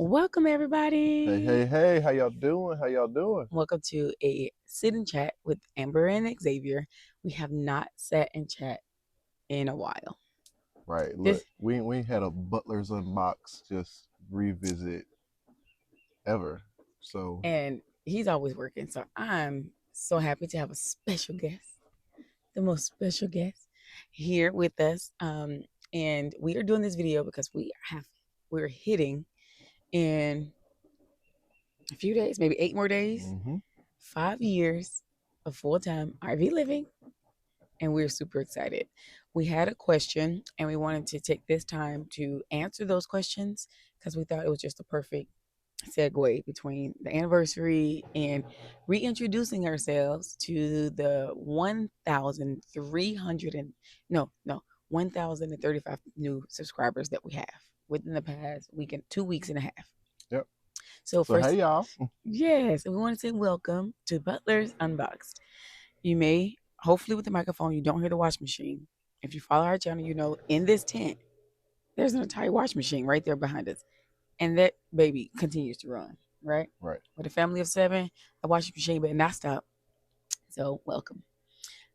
Welcome, Hey, everybody. hey, hey, how y'all doing? How y'all doing? Welcome to a sit and chat with Amber and Xavier. We have not sat and chat in a while. Right, look, This we ain't had a Butler's Unbox just revisit ever. So, and he's always working, so I'm so happy to have a special guest, the most special guest here with us. And we are doing this video because we're hitting in a few days, maybe 8 more days, hmm 5 years of full time RV living, and we're super excited. We had a question and we wanted to take this time to answer those questions because we thought it was just a perfect segue between the anniversary and reintroducing ourselves to the 1,300 and no 1,035 new subscribers that we have within the past week and 2 weeks and a half. yep. So So, first, hey, y'all. yes, we want to say welcome to Butler's Unboxed. You may, hopefully, with the microphone, you don't hear the washing machine. If you follow our channel, you know in this tent, there's an entire washing machine right there behind us. And that baby continues to run, right? Right. With a family of seven, the washing machine better not stop. So, welcome.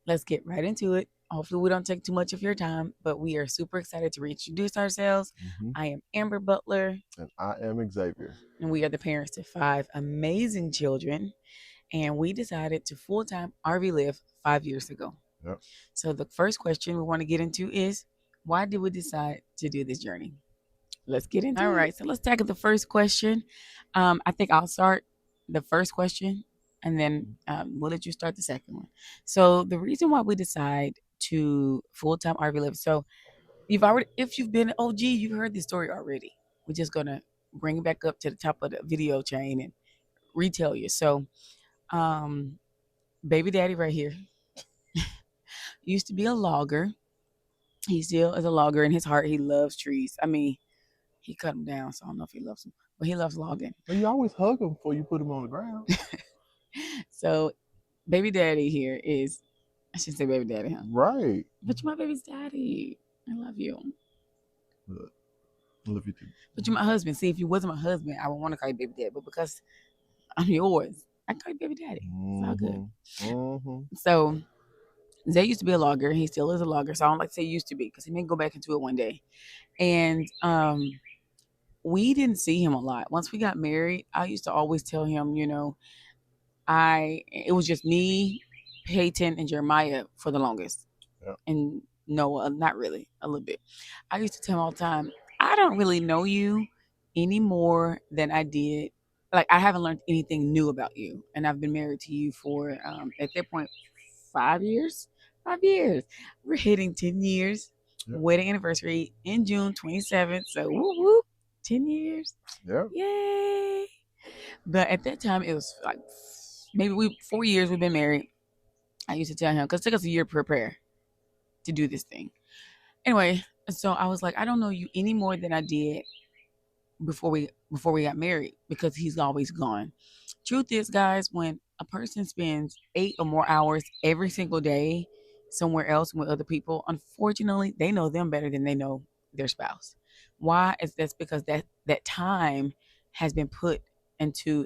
Let's get right into it. Hopefully, we don't take too much of your time, but we are super excited to reintroduce ourselves. hmm I am Amber Butler, And I am Xavier. and we are the parents to five amazing children. And we decided to full time RV live 5 years ago. Yep. So the first question we want to get into is, why did we decide to do this journey? Let's get into it. All right, so let's tackle the first question. I think I'll start the first question, and then we'll let you start the second one. So the reason why we decide to full time RV live. So if you've been an OG, you've heard this story already. We're just gonna bring it back up to the top of the video chain and retell you. So, um, baby daddy right here used to be a logger. He still is a logger in his heart. He loves trees. I mean, he cut them down, so I don't know if he loves them, but he loves logging. Well, you always hug them before you put them on the ground. So, baby daddy here is, I should say baby daddy, huh? Right. But you're my baby's daddy. I love you. Look, I love you too. But you're my husband. See, if you wasn't my husband, I would want to call you baby daddy. But because I'm yours, I call you baby daddy. It's all good. hmm hmm So, Zay used to be a logger. He still is a logger. So I don't like to say used to be because he may go back into it one day. And we didn't see him a lot. Once we got married, I used to always tell him, it was just me, Peyton, and Jeremiah for the longest. Yep. And Noah, not really, a little bit. I used to tell him all the time, I don't really know you any more than I did. Like, I haven't learned anything new about you. And I've been married to you for, at that point, 5 years. 5 years. We're hitting 10 years. Yep. Wedding anniversary in June 27th. So, whoop, whoop, 10 years. Yep. Yay. But at that time, it was like maybe 4 years we've been married. I used to tell him because it took us a year to prepare to do this thing. Anyway, so I was like, I don't know you any more than I did before we got married because he's always gone. Truth is, guys, when a person spends 8 or more hours every single day somewhere else with other people, unfortunately, they know them better than they know their spouse. Why? Is that's because that time has been put into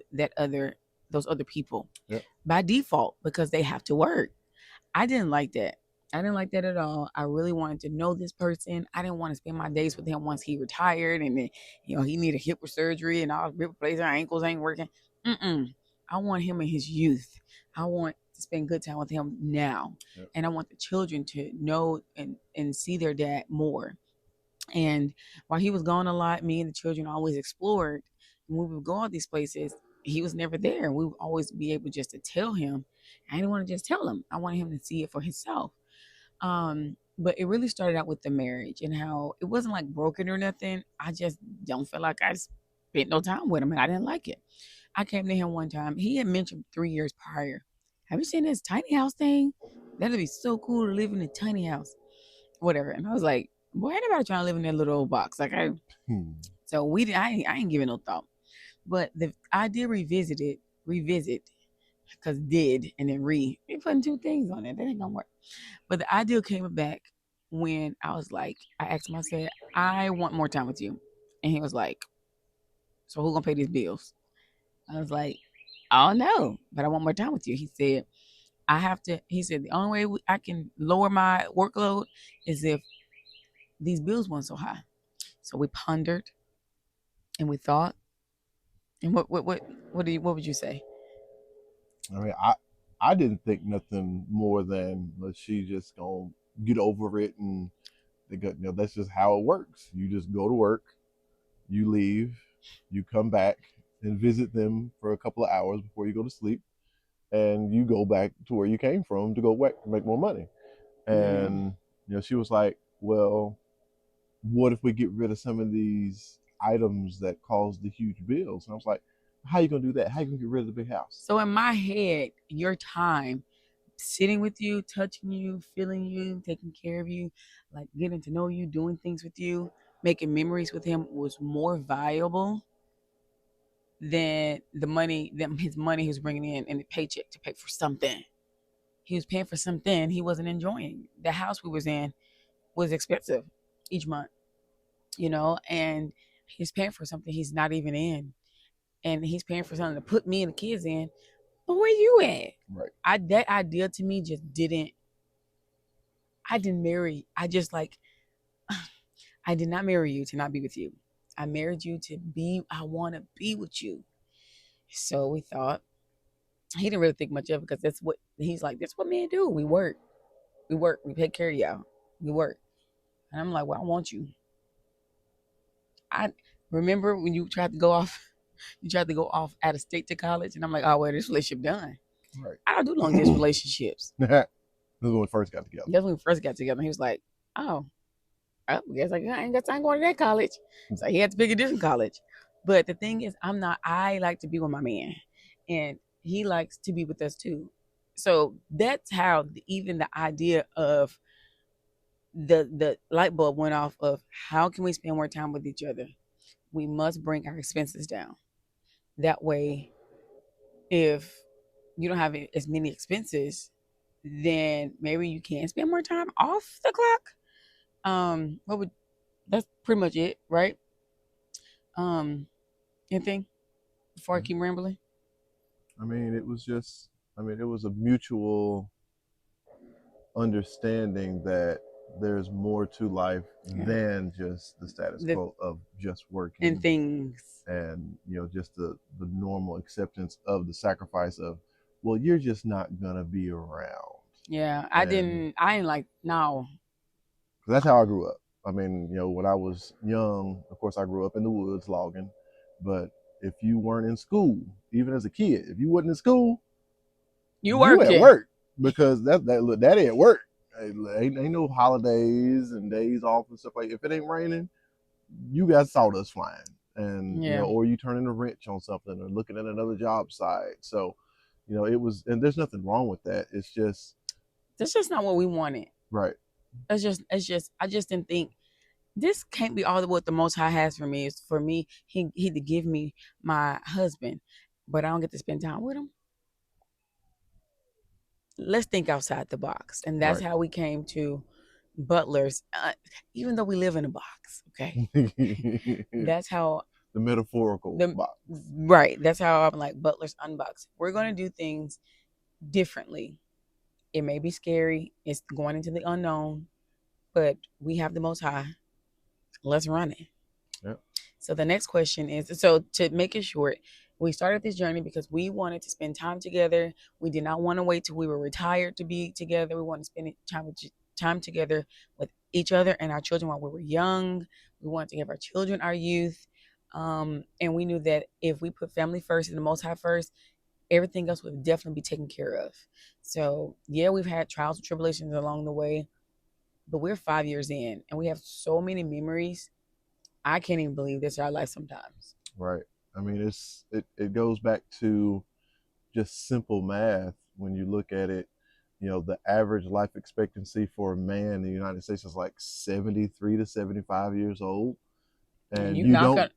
those other people Yep. by default because they have to work. I didn't like that. I didn't like that at all. I really wanted to know this person. I didn't want to spend my days with him once he retired and then, he needed hip surgery and all replacing our ankles ain't working. Mm-mm. I want him in his youth. I want to spend good time with him now. Yep. And I want the children to know and see their dad more. And while he was gone a lot, me and the children always explored. And when we would go all these places, he was never there. We would always be able just to tell him. I didn't want to just tell him. I wanted him to see it for himself. But it really started out with the marriage and how it wasn't like broken or nothing. I just don't feel like I spent no time with him and I didn't like it. I came to him one time. He had mentioned 3 years prior. Have you seen this tiny house thing? That'd be so cool to live in a tiny house. Whatever. And I was like, boy, ain't nobody trying to live in that little old box. Hmm. So I ain't giving no thought. But I did revisit, because did and then we putting two things on it. That ain't gonna work. But the ideal came back when I was like, I asked him, I said, I want more time with you. And he was like, So who gonna pay these bills? I was like, I don't know, but I want more time with you. He said, I have to. He said the only way I can lower my workload is if these bills weren't so high. So we pondered and we thought. And what would you say? I mean, I didn't think nothing more than she just gonna get over it, and that's just how it works. You just go to work, you leave, you come back and visit them for a couple of hours before you go to sleep, and you go back to where you came from to go work to make more money. And she was like, well, what if we get rid of some of these items that cause the huge bills? And I was like, how you gonna do that? How you gonna get rid of the big house? So in my head, your time sitting with you, touching you, feeling you, taking care of you, like getting to know you, doing things with you, making memories with him was more valuable than his money he was bringing in and the paycheck to pay for something. He was paying for something he wasn't enjoying. The house we was in was expensive each month, and he's paying for something he's not even in. And he's paying for something to put me and the kids in. But where you at? Right. That idea to me just didn't. I didn't marry. I just like. I did not marry you to not be with you. I married you to be. I want to be with you. So we thought. He didn't really think much of it because that's what he's like. That's what men do. We work. We work. We take care of y'all. We work. And I'm like, well, I want you. I remember when you tried to go off. You tried to go off out of state to college, and I'm like, oh well, this relationship done. Right. I don't do long distance relationships. This is when we first got together. That's when we first got together. He was like, oh, I guess I ain't got time going to that college. So he had to pick a different college. But the thing is, I like to be with my man. And he likes to be with us too. So that's how even the idea of the light bulb went off of how can we spend more time with each other? We must bring our expenses down. That way, if you don't have as many expenses, then maybe you can spend more time off the clock. That's pretty much it, right? Anything before I keep rambling? I mean, it was a mutual understanding that there's more to life than just the status quo of just working and things, and just the normal acceptance of the sacrifice of, well, you're just not gonna be around. Yeah, I didn't like no. That's how I grew up. I mean, when I was young, of course, I grew up in the woods logging, but if you weren't in school, even as a kid, if you wasn't in school, you at work, because that ain't work. Ain't no holidays and days off and stuff like that. If it ain't raining, you got sawdust flying, and or you turning a wrench on something or looking at another job site. So, it was, and there's nothing wrong with that. It's just that's just not what we wanted. Right. I just didn't think this can't be all what the Most High has for me. Is for me, he to give me my husband, but I don't get to spend time with him. Let's think outside the box, and that's how we came to Butlers. Even though we live in a box, okay, that's how the metaphorical box. Right. That's how I'm like Butlers Unboxed. We're gonna do things differently. It may be scary. It's going into the unknown, but we have the Most High. Let's run it. Yep. So the next question is, so to make it short, we started this journey because we wanted to spend time together. We did not want to wait till we were retired to be together. We wanted to spend time together with each other and our children while we were young. We wanted to give our children our youth. And we knew that if we put family first and the Most High first, everything else would definitely be taken care of. So yeah, we've had trials and tribulations along the way, but we're 5 years in and we have so many memories. I can't even believe this is our life sometimes. Right. I mean, it goes back to just simple math. When you look at it, the average life expectancy for a man in the United States is like 73 to 75 years old. And you don't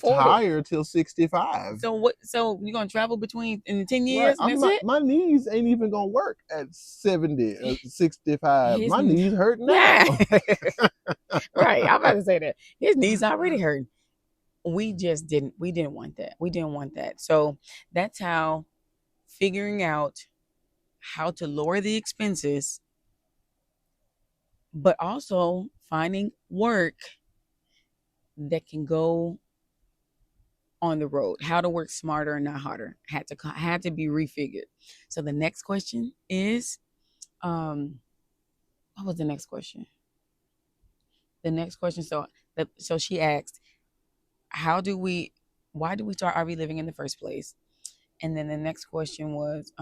retire till 65. So what? So you're gonna travel between in 10 years? Right. My knees ain't even gonna work at 70 or 65. My knees hurt now. Right. I'm about to say that his knees already hurting. we just didn't want that. We didn't want that. So that's how figuring out how to lower the expenses, but also finding work that can go on the road, how to work smarter and not harder, had to be refigured. So the next question is, what was the next question? The next question. So she asked, how do we, why do we start RV living in the first place? And then the next question was,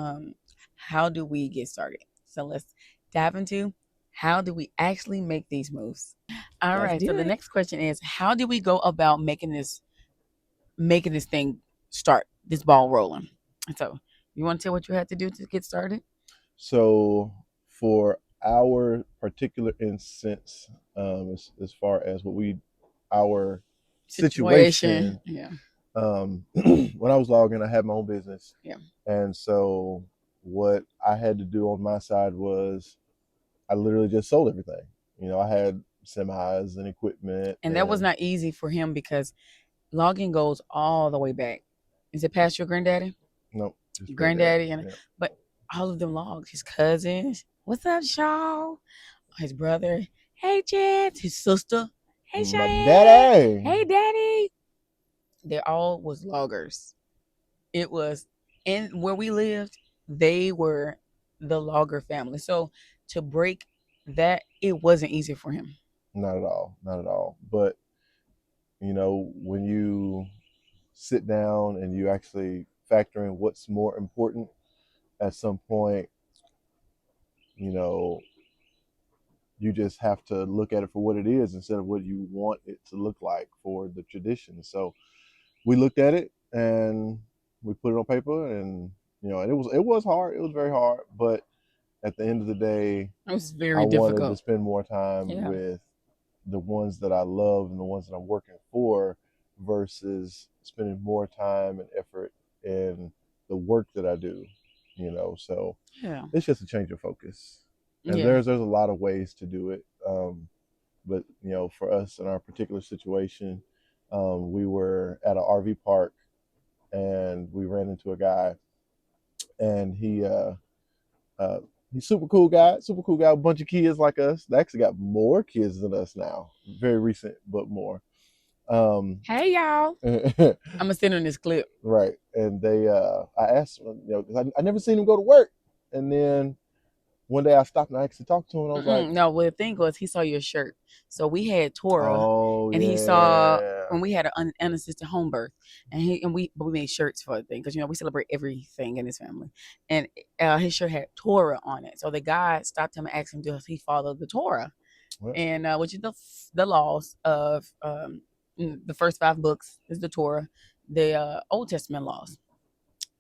how do we get started? So let's dive into, how do we actually make these moves? All right. So the next question is, how do we go about making this thing start, this ball rolling? So you want to tell what you had to do to get started? So for our particular instance, as far as our situation, Yeah. when I was logging, I had my own business. Yeah. And so what I had to do on my side was I literally just sold everything. I had semis and equipment. And that was not easy for him because logging goes all the way back. Is it past your granddaddy? Nope. Granddaddy, but all of them logs, his cousins, what's up, Shaw? His brother, hey, Chad, his sister, hey, Cheyenne, daddy, hey, daddy. They all was loggers. It was in where we lived, they were the logger family. So to break that, it wasn't easy for him. Not at all. Not at all. But, when you sit down and you actually factor in what's more important, at some point, you just have to look at it for what it is instead of what you want it to look like for the tradition. So we looked at it and we put it on paper, and and it was hard. It was very hard, but at the end of the day, it was very difficult. Wanted to spend more time with the ones that I love and the ones that I'm working for, versus spending more time and effort in the work that I do. So it's just a change of focus. And there's a lot of ways to do it. But for us in our particular situation, we were at an RV park and we ran into a guy, and he's super cool guy, a bunch of kids like us. They actually got more kids than us now. Very recent, but more. Hey y'all. I'm gonna send in this clip. Right. And I asked him, because I never seen him go to work. And then one day I stopped and I actually talked to him, and I was like, no, well, the thing was, he saw your shirt. So we had Torah, and he saw when we had an unassisted home birth, and we made shirts for the thing because we celebrate everything in this family, and his shirt had Torah on it. So the guy stopped him and asked him, does he follow the Torah, and which is the laws of the first 5 books is the Torah, the Old Testament laws.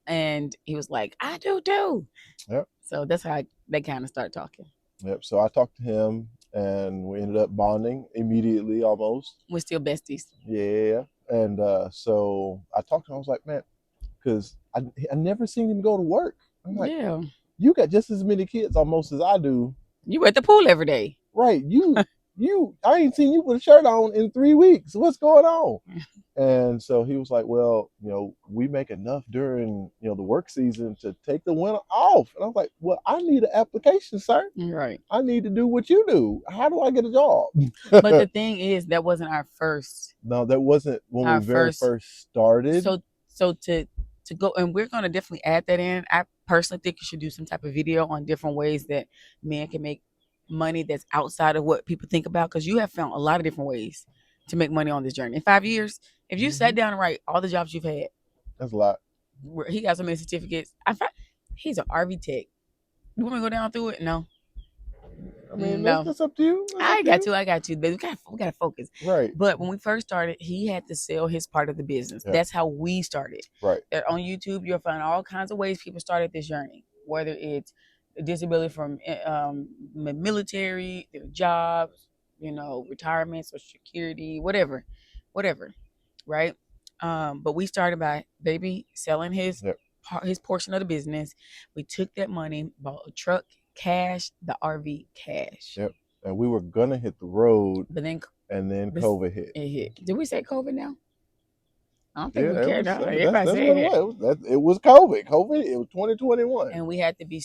And he was like, I do too. Yep. So that's how they kind of start talking. Yep. So I talked to him and we ended up bonding immediately almost. We're still besties. Yeah. And so I talked to him. I was like, man, because I never seen him go to work. I'm like, you got just as many kids almost as I do. You at the pool every day. Right. I ain't seen you with a shirt on in 3 weeks. What's going on? And so he was like, well, we make enough during, the work season to take the winter off. And I was like, well, I need an application, sir. Right. I need to do what you do. How do I get a job? But the thing is, that wasn't our first. No, that wasn't when we very first started. So to go, and we're going to definitely add that in. I personally think you should do some type of video on different ways that men can make money that's outside of what people think about, because you have found a lot of different ways to make money on this journey. In 5 years, if you sat down and write all the jobs you've had, that's a lot. He got so many certificates. He's an RV tech. You want me to go down through it? No. I mean, that's up to you. I got you. But we gotta focus. Right. But when we first started, he had to sell his part of the business. Yeah. That's how we started. Right. On YouTube, you'll find all kinds of ways people started this journey, whether it's disability from military, their jobs, retirement, social security, whatever, right? But we started by baby selling his portion of the business. We took that money, bought a truck, cash, the RV cash. Yep. And we were gonna hit the road, but then COVID hit. It hit. Did we say COVID now? I don't think Yeah, we it cared. was. No, That's everybody what said it it. was. It was COVID. COVID. It was 2021. And we had to be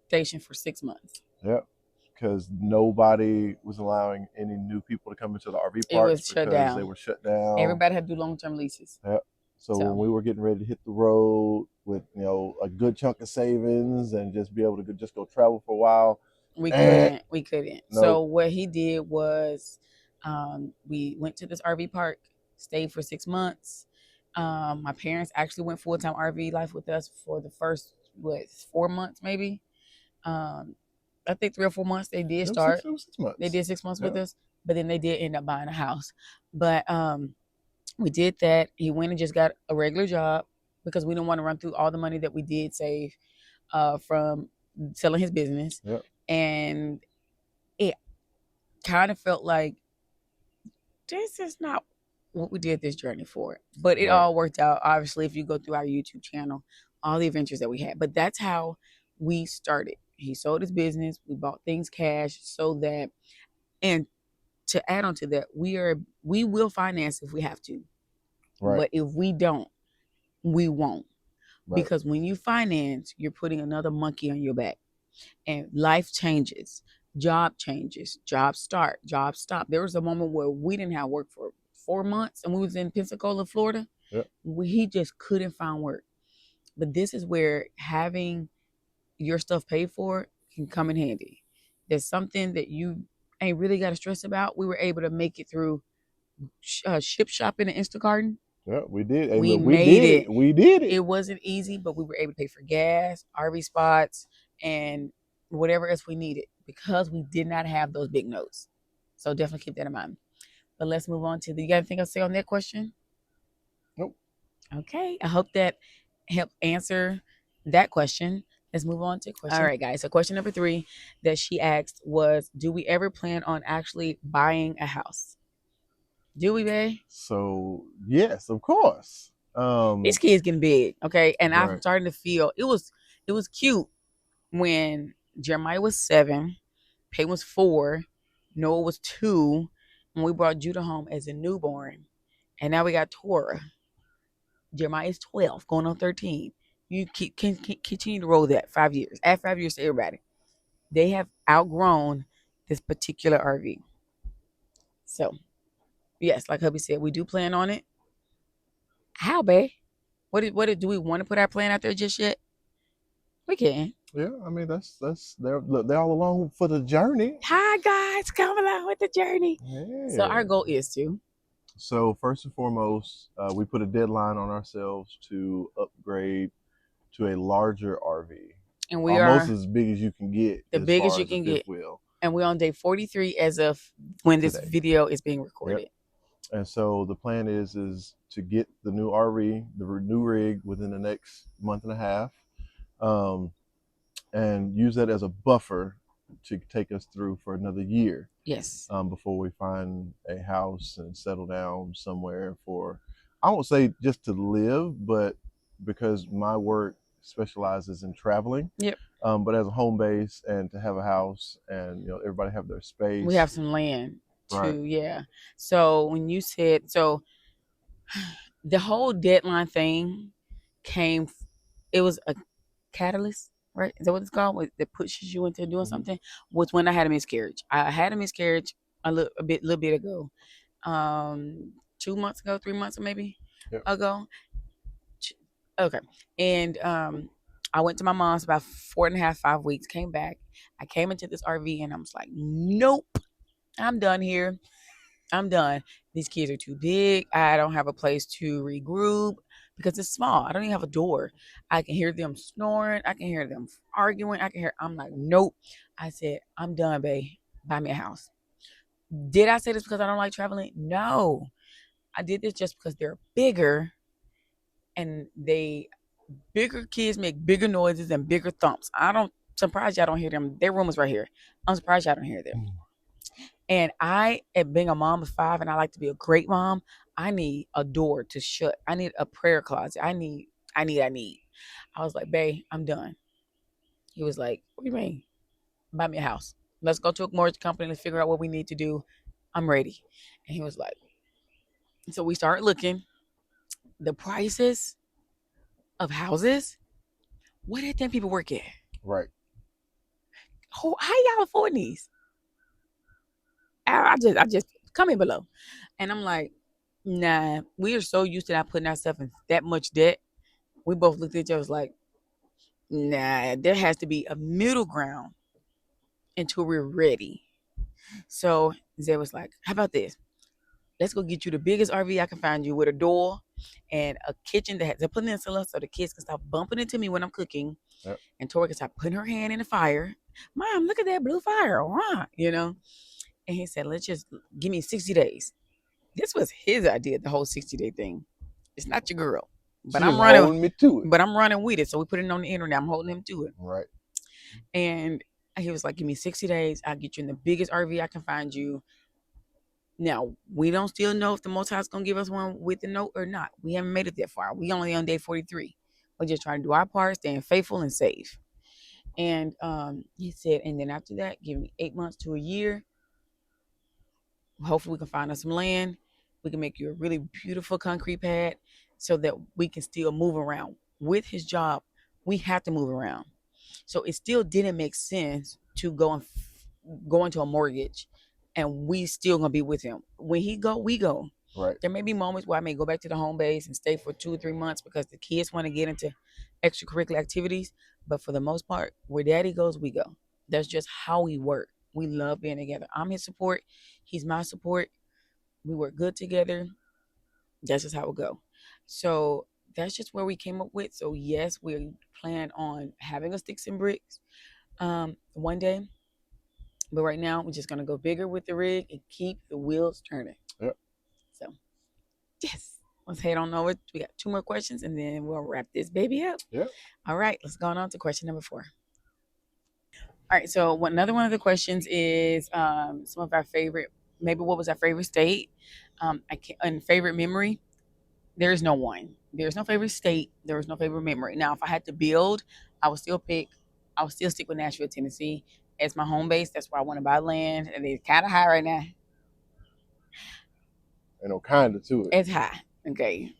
stationed for 6 months. Yep. Because nobody was allowing any new people to come into the RV It parks was shut because they down. were shut down. Everybody had to do long-term leases. Yep. So when So we were getting ready to hit the road with a good chunk of savings and just be able to just go travel for a while, we eh, couldn't. no, So what he did was, we went to this RV park, stayed for 6 months. My parents actually went full-time RV life with us for the first 4 months maybe. I think 3 or 4 months they did start. It was 6 months. They did 6 months with Yeah. us, but then they did end up buying a house. But we did that. He went and just got a regular job because we didn't want to run through all the money that we did save from selling his business. Yep. And it kind of felt like this is not what we did this journey for. But it Right. all worked out. Obviously, if you go through our YouTube channel, all the adventures that we had. But that's how we started. He sold his business. We bought things cash so that, and to add on to that, we will finance if we have to. Right. But if we don't, we won't. Right. Because when you finance, you're putting another monkey on your back. And life changes, job changes, jobs start, jobs stop. There was a moment where we didn't have work for 4 months and we was in Pensacola, Florida. Yep. He just couldn't find work. But this is where having your stuff paid for can come in handy. There's something that you ain't really got to stress about. We were able to make it through ship shopping and Instacarting. Yeah, we did. Hey, We look, made it. We did it. It wasn't easy, but we were able to pay for gas, RV spots, and whatever else we needed because we did not have those big notes. So definitely keep that in mind. But let's move on to you got anything else to say on that question? Nope. Okay. I hope that helped answer that question. Let's move on to question. All right, guys. So question number 3 that she asked was, do we ever plan on actually buying a house? Do we, babe? So yes, of course. These kids getting big, okay? And Right. I'm starting to feel it was cute when Jeremiah was 7, Peyton was 4, Noah was 2, and we brought Judah home as a newborn. And now we got Torah. Jeremiah is 12, going on 13. You can continue to roll that 5 years. Add 5 years to everybody. They have outgrown this particular RV. So, yes, like hubby said, we do plan on it. How, babe? What do we want to put our plan out there just yet? We can. Yeah, I mean that's they're all along for the journey. Hi guys, come along with the journey. Yeah. So our goal is to. So first and foremost, we put a deadline on ourselves to upgrade to a larger RV. And we almost are as big as you can get. The biggest you can get. Wheel. And we're on day 43 as of when this Today. video is being recorded. Yep. And so the plan is to get the new RV, the new rig within the next month and a half, and use that as a buffer to take us through for another year. Yes. Before we find a house and settle down somewhere for, I won't say just to live, but because my work specializes in traveling. Yep. But as a home base and to have a house and everybody have their space. We have some land too. Right. Yeah. So when you said the whole deadline thing it was a catalyst, right? Is that what it's called? That pushes you into doing something. Was when I had a miscarriage. I had a miscarriage a little bit ago, 2 months ago, 3 months maybe ago. Okay, and I went to my mom's about 4.5, 5 weeks. Came back. I came into this RV and I was like, nope, I'm done here. I'm done. These kids are too big. I don't have a place to regroup because it's small. I don't even have a door. I can hear them snoring. I can hear them arguing. I'm like, nope. I said, I'm done, babe. Buy me a house. Did I say this because I don't like traveling? No. I did this just because they're bigger and bigger kids make bigger noises and bigger thumps. I'm surprised y'all don't hear them. Their room is right here. I'm surprised y'all don't hear them. And being a mom of 5 and I like to be a great mom, I need a door to shut. I need a prayer closet. I need. I was like, babe, I'm done. He was like, what do you mean? Buy me a house. Let's go to a mortgage company. Let's figure out what we need to do. I'm ready. And he was like, so we started looking. the prices of houses, where do you think people work at? Right. How y'all afford these? I just comment below. And I'm like, nah, we are so used to not putting ourselves in that much debt. We both looked at each other like, nah, there has to be a middle ground until we're ready. So Zay was like, how about this? Let's go get you the biggest RV I can find you with a door and a kitchen that has a peninsula so the kids can stop bumping into me when I'm cooking. Yep. And Tori can stop putting her hand in the fire. Mom, look at that blue fire. You know? And he said, let's just give me 60 days. This was his idea, the whole 60-day thing. It's not your girl. But I'm running me to it. But I'm running with it. So we put it on the internet. I'm holding him to it. Right. And he was like, give me 60 days. I'll get you in the biggest RV I can find you. Now, we don't still know if the Most High is going to give us one with the note or not. We haven't made it that far. We only on day 43. We're just trying to do our part, staying faithful and safe. And he said, and then after that, give me 8 months to a year. Hopefully we can find us some land. We can make you a really beautiful concrete pad so that we can still move around. With his job, we have to move around. So it still didn't make sense to go into a mortgage and we still gonna be with him. When he go, we go. Right. There may be moments where I may go back to the home base and stay for 2 or 3 months because the kids want to get into extracurricular activities. But for the most part, where daddy goes, we go. That's just how we work. We love being together. I'm his support. He's my support. We work good together. That's just how it go. So that's just where we came up with. So yes, we plan on having a sticks and bricks one day. But right now, we're just going to go bigger with the rig and keep the wheels turning. Yep. So, yes. Let's head on over. We got 2 more questions, and then we'll wrap this baby up. Yep. All right. Let's go on to question number 4. All right. So, another one of the questions is some of our favorite, maybe what was our favorite state? And favorite memory? There is no one. There's no favorite state. There is no favorite memory. Now, if I had to build, I would still stick with Nashville, Tennessee as my home base. That's where I want to buy land. And it's kind of high right now. Kind of to it. It's high. Okay.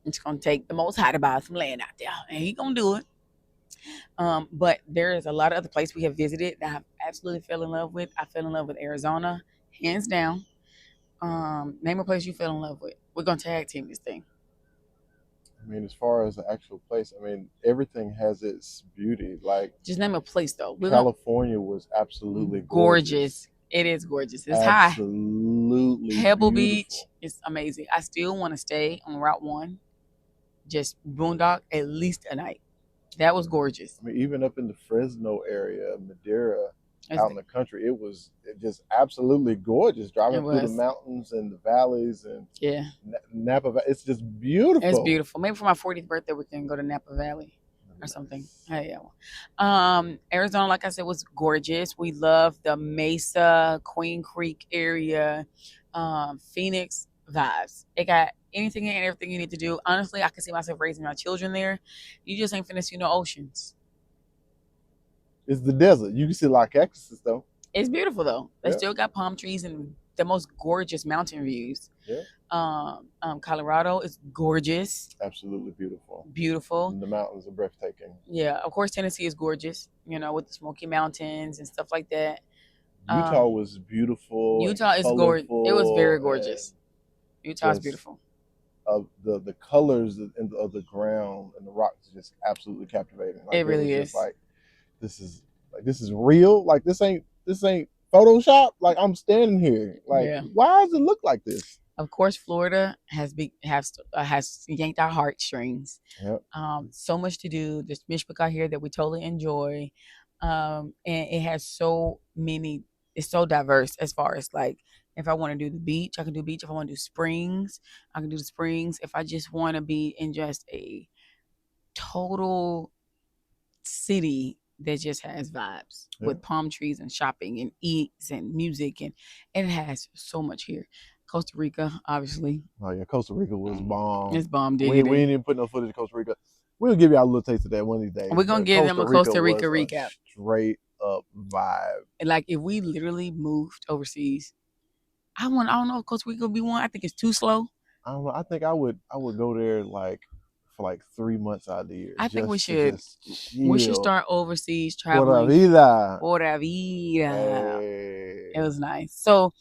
It's going to take the Most High to buy some land out there. And he's going to do it. But there is a lot of other places we have visited that I absolutely fell in love with. I fell in love with Arizona, hands down. Name a place you fell in love with. We're going to tag team this thing. I mean, as far as the actual place, I mean, everything has its beauty. Like, just name a place though. California was absolutely gorgeous. It is gorgeous. It's absolutely high. Pebble beautiful. Beach is amazing. I still want to stay on Route 1, just boondock at least a night. That was gorgeous. I mean, even up in the Fresno area, Madera, out in the country, it was just absolutely gorgeous. Driving through the mountains and the valleys and Napa. It's just beautiful. It's beautiful. Maybe for my 40th birthday, we can go to Napa Valley or something. Hey, yeah. Arizona, like I said, was gorgeous. We love the Mesa, Queen Creek area, Phoenix vibes. It got anything and everything you need to do. Honestly, I can see myself raising my children there. You just ain't finna see no oceans. It's the desert. You can see a lot of cactuses though. It's beautiful though. They still got palm trees and the most gorgeous mountain views. Yeah. Colorado is gorgeous. Absolutely beautiful. Beautiful. And the mountains are breathtaking. Yeah, of course Tennessee is gorgeous. You know, with the Smoky Mountains and stuff like that. Utah was beautiful. Utah is gorgeous. It was very gorgeous. Utah is beautiful. The colors of the ground and the rocks is just absolutely captivating. Like, it really is. Like this is real. Like this ain't Photoshop. Like I'm standing here. Like why does it look like this? Of course, Florida has yanked our heartstrings. Yep. So much to do. There's Mishpach out here that we totally enjoy, and it has so many. It's so diverse as far as like if I want to do the beach, I can do beach. If I want to do springs, I can do the springs. If I just want to be in just a total city that just has vibes with palm trees and shopping and eats and music and it has so much here. Costa Rica, obviously. Oh yeah, Costa Rica was bomb. It's bomb. We ain't even put no footage of Costa Rica. We'll give y'all a little taste of that one of these days. We're gonna give them a Costa Rica recap. Straight up vibe. And like if we literally moved overseas, I don't know if Costa Rica will be one. I think it's too slow. I don't know. I think I would go there like for like 3 months out of the year I think we just to should just we should chill. start overseas Por la traveling. vida. Pura vida. Hey. It was nice. So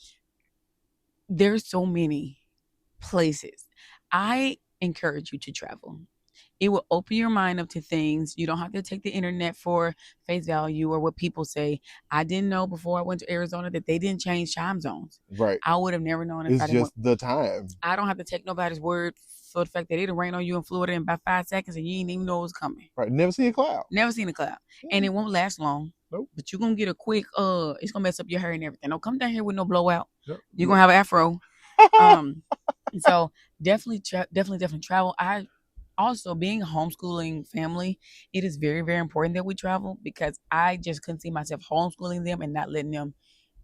there's so many places. I encourage you to travel. It will open your mind up to things. You don't have to take the internet for face value or what people say. I didn't know before I went to Arizona that they didn't change time zones. Right. I would have never known if It's I didn't. just the time. I don't have to take nobody's word for the fact that it'll rain on you in Florida in about 5 seconds and you didn't even know it was coming. Right. Never see a cloud. Never seen a cloud. And it won't last long. Nope. But you're gonna get a quick it's gonna mess up your hair and everything. Don't come down here with no blowout. Yep. You're gonna have an afro. So definitely travel. I also, being a homeschooling family, it is very, very important that we travel because I just couldn't see myself homeschooling them and not letting them.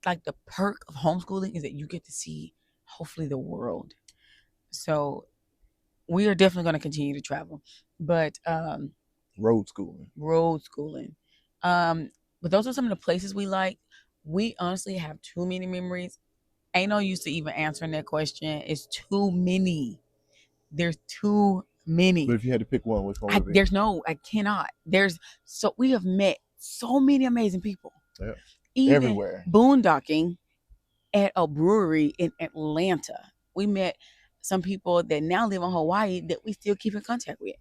Like, the perk of homeschooling is that you get to see hopefully the world. So we are definitely going to continue to travel, but road schooling. But those are some of the places we like. We honestly have too many memories. Ain't no use to even answering that question. It's too many. There's too many. But if you had to pick one, which one would be? I cannot. We have met so many amazing people. Yeah. Even everywhere. Boondocking at a brewery in Atlanta. We met some people that now live in Hawaii that we still keep in contact with.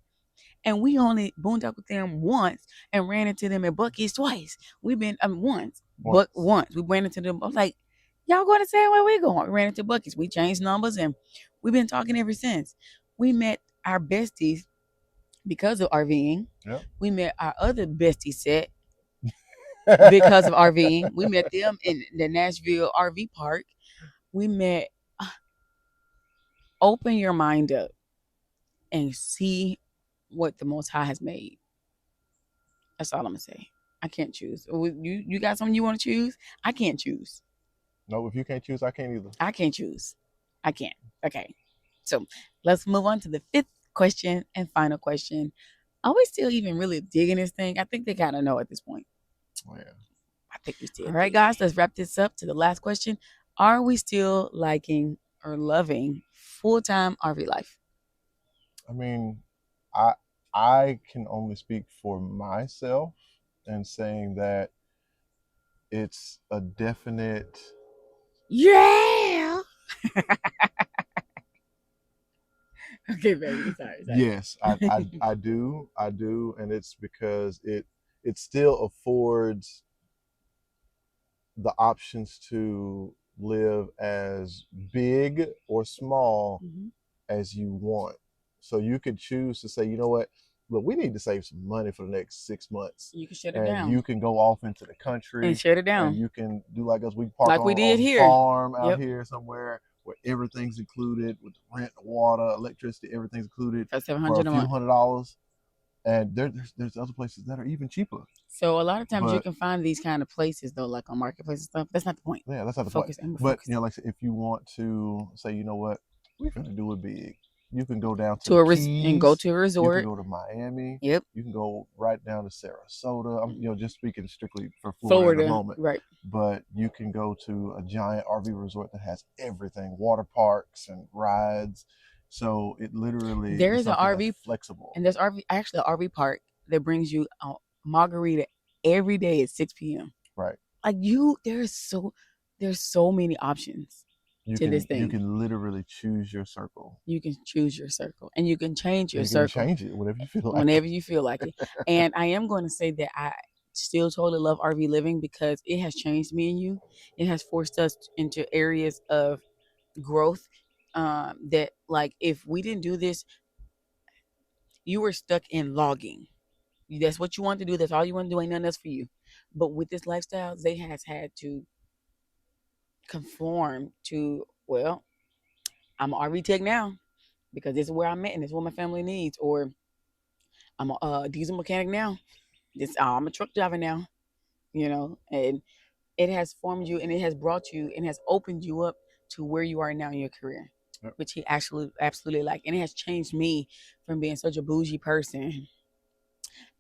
And we only boondocked with them once and ran into them at Buc-ee's twice. We've been once. But once we ran into them. I was like, y'all going to say where we going? We ran into Buc-ee's. We changed numbers and we've been talking ever since. We met our besties because of RVing. Yep. We met our other bestie set because of RVing. We met them in the Nashville RV park. We met. Open your mind up and see what the Most High has made. That's all I'm gonna say. I can't choose. You got something you want to choose? I can't choose. No, if you can't choose, I can't either. I can't choose. I can't. Okay. So let's move on to the 5th question and final question. Are we still even really digging this thing? I think they gotta know at this point. Oh, yeah. I think we still. All right, guys, let's wrap this up to the last question. Are we still liking or loving full-time RV life? I mean, I can only speak for myself and saying that it's a definite yeah. Okay, baby. Sorry. Yes, I do, and it's because it still affords the options to live as big or small as you want. So you could choose to say, you know what, look, we need to save some money for the next 6 months. You can shut it down. You can go off into the country and shut it down. And you can do like us. We park like on, we did on here. Farm out here somewhere where everything's included with rent, water, electricity, everything's included for a few $100. And there's other places that are even cheaper. So a lot of times you can find these kind of places though, like on marketplace and stuff. That's not the point. Yeah, that's not the point. But you know, like if you want to say, you know what, we're gonna do it big. You can go down to the Keys, and go to a resort. You can go to Miami. Yep. You can go right down to Sarasota. I'm just speaking strictly for Florida at the moment. Right. But you can go to a giant RV resort that has everything, water parks and rides. So it literally there's an RV flexible. And there's actually an RV park that brings you a margarita every day at 6 p.m. Right. Like there's so many options. This thing. You can literally choose your circle. You can choose your circle, and you can change your circle. Change it whenever you feel like whenever you feel like it. And I am going to say that I still totally love RV living because it has changed me and you. It has forced us into areas of growth that, like, if we didn't do this, you were stuck in logging. That's what you want to do. That's all you want to do. Ain't nothing else for you. But with this lifestyle, they has had to conform to, well, I'm an RV tech now because this is where I'm at and this is what my family needs. Or I'm a diesel mechanic now. I'm a truck driver now, and it has formed you and it has brought you and has opened you up to where you are now in your career, which he absolutely like. And it has changed me from being such a bougie person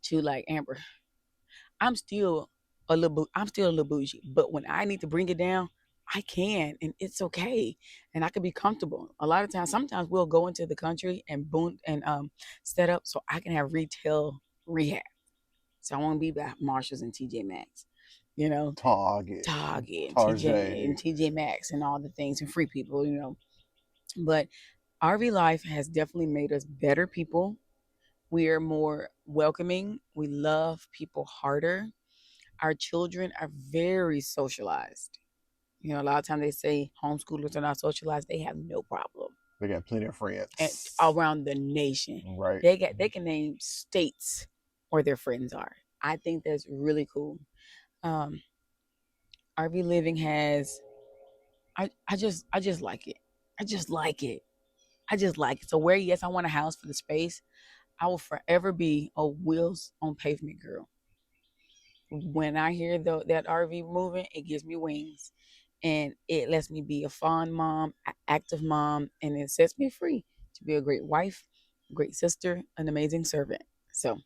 to, like, Amber, I'm still a little bougie, but when I need to bring it down, I can, and it's okay, and I can be comfortable. A lot of times, sometimes we'll go into the country and boom and set up so I can have retail rehab. So I want to be by Marshalls and TJ Maxx, you know, Target, Target, and Tarjay. TJ Maxx, and all the things and free people, you know. But RV life has definitely made us better people. We are more welcoming. We love people harder. Our children are very socialized. You know, a lot of times they say homeschoolers are not socialized. They have no problem. They got plenty of And friends around the nation, right. they can name states where their friends are. I think that's really cool. Um, RV living has, I just like it. I just like it. I just like it. So where yes, I want a house for the space. I will forever be a wheels on pavement girl. When I hear that RV moving, it gives me wings, and it lets me be a fond mom, active mom, and it sets me free to be a great wife, great sister, an amazing servant. So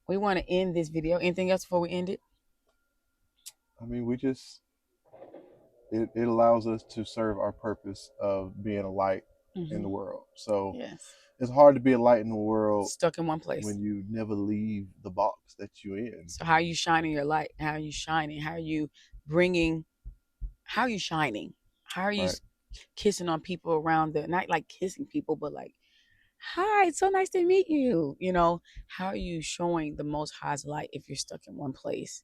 we want to end this video. Anything else before we end it? I mean, we just it allows us to serve our purpose of being a light in the world. So Yes. it's hard to be a light in the world Stuck in one place. when you never leave the box that you're in. So how are you shining your light? How are you shining? How are you bringing? How are you shining? How are you Right. kissing on people around the, not like kissing people, but like, hi, it's so nice to meet you. You know, how are you showing the most high's light if you're stuck in one place?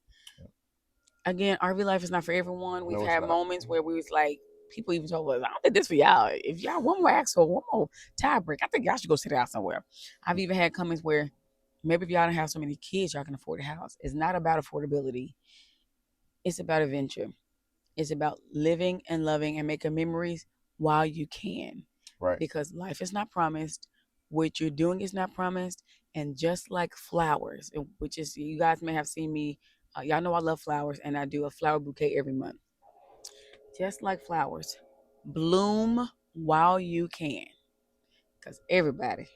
Again, RV life is not for everyone. We've No, it's had not. moments where we was like, people even told us, I don't think this for y'all. If y'all one more axle, one more tie break, I think y'all should go sit out somewhere. I've even had comments where maybe if y'all don't have so many kids, y'all can afford a house. It's not about affordability. It's about adventure. It's about living and loving and making memories while you can. Right. Because life is not promised. What you're doing is not promised. And just like flowers, which is, you guys may have seen me, y'all know I love flowers, and I do a flower bouquet every month. Just like flowers, bloom while you can. Because everybody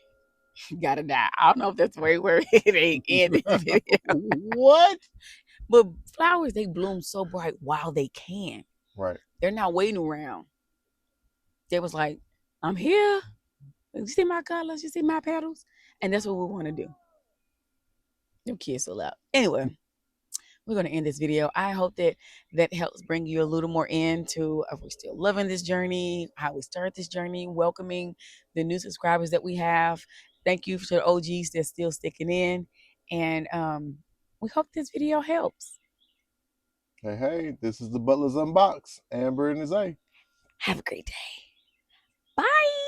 gotta die. I don't know if that's where it ain't ended. What? But flowers, they bloom so bright while they can. Right. They're not waiting around. They was like, I'm here. You see my colors? You see my petals? And that's what we want to do. Them kids so loud. Anyway, we're going to end this video. I hope that helps bring you a little more into if we're still loving this journey, how we start this journey, welcoming the new subscribers that we have. Thank you to the OGs that's still sticking in. And we hope this video helps. Hey, this is the Butler's Unbox. Amber and Zay. Have a great day. Bye.